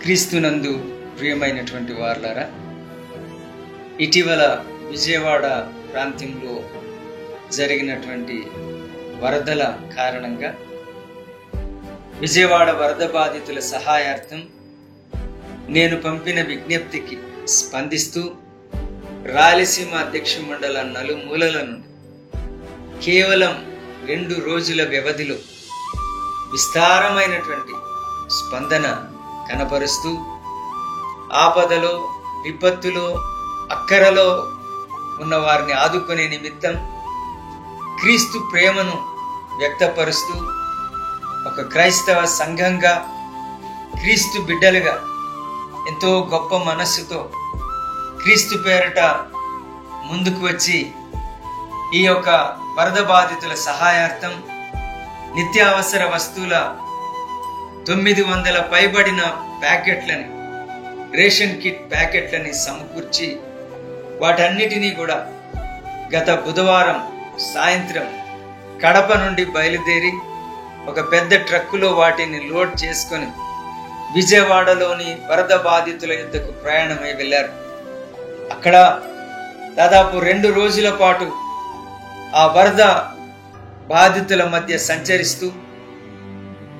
క్రీస్తునందు ప్రియమైనటువంటి వారలారా, ఇటీవల విజయవాడ ప్రాంతంలో జరిగినటువంటి వరదల కారణంగా విజయవాడ వరద బాధితుల సహాయార్థం నేను పంపిన విజ్ఞప్తికి స్పందిస్తూ రాయలసీమ అధ్యక్ష మండల నలుమూలల నుండి కేవలం 2 రోజుల వ్యవధిలో విస్తారమైనటువంటి స్పందన కనపరుస్తూ ఆపదలో, విపత్తులో, అక్కరలో ఉన్న వారిని ఆదుకునే నిమిత్తం క్రీస్తు ప్రేమను వ్యక్తపరుస్తూ ఒక క్రైస్తవ సంఘంగా, క్రీస్తు బిడ్డలుగా ఎంతో గొప్ప మనస్సుతో క్రీస్తు పేరట ముందుకు వచ్చి ఈ యొక్క వరద బాధితుల సహాయార్థం నిత్యావసర వస్తువుల 900 పైబడిన ప్యాకెట్లని, రేషన్ కిట్ ప్యాకెట్లని సమకూర్చి వాటన్నిటినీ కూడా గత బుధవారం సాయంత్రం కడప నుండి బయలుదేరి ఒక పెద్ద ట్రక్కులో వాటిని లోడ్ చేసుకొని విజయవాడలోని వరద బాధితుల యుద్ధకు ప్రయాణమై వెళ్ళారు. అక్కడ దాదాపు 2 రోజుల పాటు ఆ వరద బాధితుల మధ్య సంచరిస్తూ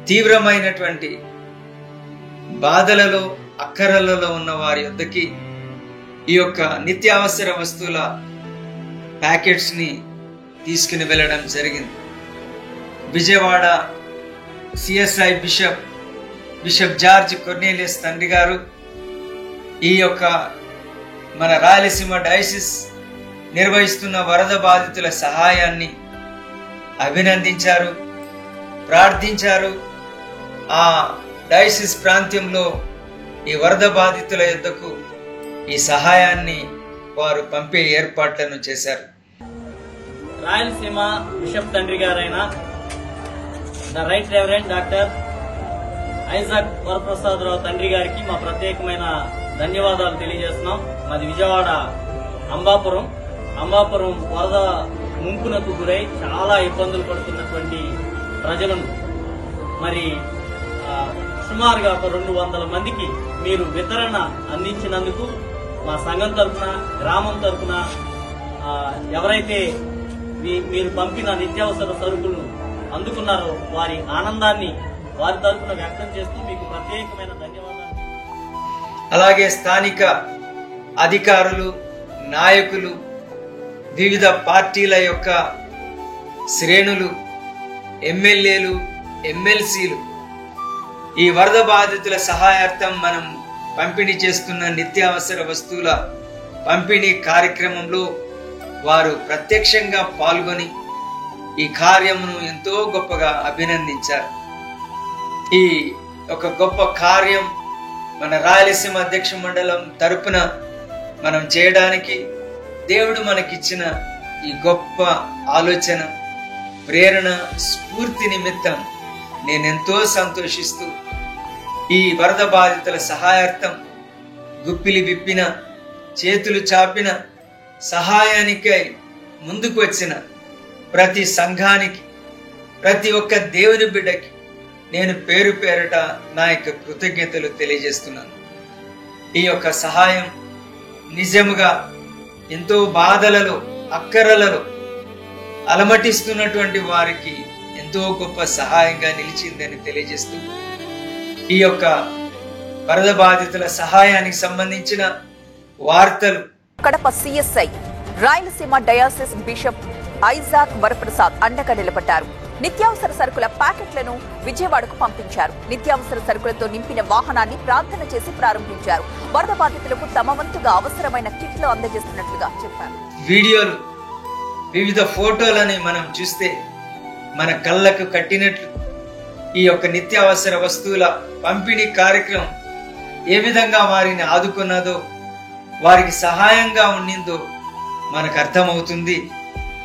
తీవ్రమైనటువంటి బాధలలో, అక్కరలలో ఉన్న వారి యొద్దకి ఈ యొక్క నిత్యావసర వస్తువుల ప్యాకెట్స్ ని తీసుకుని వెళ్ళడం జరిగింది. Vijayawada CSI bishop George Cornelius తండ్రి గారు ఈ యొక్క మన రాయలసీమ డయాసిస్ నిర్వహిస్తున్న వరద బాధితుల సహాయాన్ని అభినందించారు, ప్రార్థించారు. ఆ డయాసిస్ ప్రాంతంలో ఈ వరద బాధితుల యొద్దకు ఈ సహాయాన్ని వారు పంపే ఏర్పాట్లను చేశారు. రాయలసీమ బిషప్ తండ్రి గారైన the right reverend doctor Isaac Varaprasadarao తండ్రి గారికి మా ప్రత్యేకమైన ధన్యవాదాలు తెలియజేస్తున్నాం. మాది విజయవాడ అంబాపురం వరద ముంపునకు గురై చాలా ఇబ్బందులు పడుతున్నటువంటి ప్రజలను మరి సుమారుగా ఒక 200 మందికి మీరు వితరణ అందించినందుకు మా సంఘం తరఫున, గ్రామం తరఫున ఎవరైతే మీరు పంపిన నిత్యావసర సరుకులను అందుకున్నారో వారి ఆనందాన్ని వారి తరఫున వ్యక్తం చేస్తూ మీకు ప్రత్యేకమైన ధన్యవాదాలు. అలాగే స్థానిక అధికారులు, నాయకులు, వివిధ పార్టీల యొక్క శ్రేణులు, ఎమ్మెల్యేలు, ఎమ్మెల్సీలు ఈ వరద బాధితుల సహాయార్థం మనం పంపిణీ చేస్తున్న నిత్యావసర వస్తువుల పంపిణీ కార్యక్రమంలో వారు ప్రత్యక్షంగా పాల్గొని ఈ కార్యమును ఎంతో గొప్పగా అభినందించారు. ఈ ఒక గొప్ప కార్యం మన రాయలసీమ అధ్యక్ష మండలం తరపున మనం చేయడానికి దేవుడు మనకిచ్చిన ఈ గొప్ప ఆలోచన, ప్రేరణ, స్ఫూర్తి నిమిత్తం నేనెంతో సంతోషిస్తూ ఈ వరద బాధితుల సహాయార్థం గుప్పిలి విప్పిన, చేతులు చాపిన, సహాయానికై ముందుకు వచ్చిన ప్రతి సంఘానికి, ప్రతి ఒక్క దేవుని బిడ్డకి నేను పేరు పేరట నా యొక్క కృతజ్ఞతలు తెలియజేస్తున్నాను. ఈ యొక్క సహాయం నిజముగా ఎంతో బాధలలో, అక్కరలలో అలమటిస్తున్నటువంటి వారికి ఎంతో గొప్ప సహాయంగా నిలిచిందని తెలియజేస్తూ ఈ యొక్క వరద బాధితుల సహాయానికి సంబంధించిన వార్తలు Kadapa CSI Rayalaseema diocese bishop Isaac Varaprasad అండగా నిలబడ్డారు. నిత్యావసర సరుకుల ప్యాకెట్లను విజయవాడకు పంపించారు. నిత్యావసర సరుకులతో నింపిన వాహనాన్ని ప్రార్థన చేసి ప్రారంభించారు. వరద బాధితులకు తమ వంతుగా అవసరమైన కిట్లు అందజేస్తున్నట్లుగా చెప్పారు. వీడియోలు, వివిధ ఫోటోలని మనం చూస్తే మన కళ్ళకు కట్టినట్లు ఈ యొక్క నిత్యావసర వస్తువుల పంపిణీ కార్యక్రమం ఏ విధంగా వారిని ఆదుకున్నదో, వారికి సహాయంగా ఉండిందో మనకు అర్థమవుతుంది.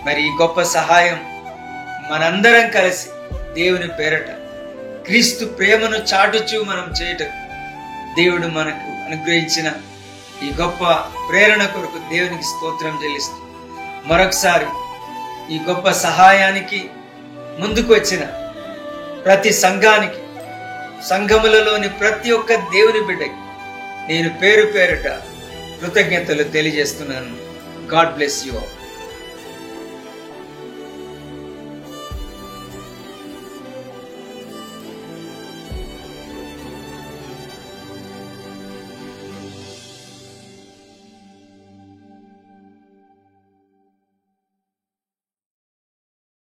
మరి ఈ గొప్ప సహాయం మనందరం కలిసి దేవుని పేరట క్రీస్తు ప్రేమను చాటుచూ మనం చేయటం దేవుడు మనకు అనుగ్రహించిన ఈ గొప్ప ప్రేరణ కొరకు దేవునికి స్తోత్రం చెల్లిస్తూ మరొకసారి ఈ గొప్ప సహాయానికి ముందుకు వచ్చిన ప్రతి సంఘానికి, సంఘములలోని ప్రతి ఒక్క దేవుని బిడ్డకి నేను పేరు పేరుట కృతజ్ఞతలు తెలియజేస్తున్నాను. God bless you all.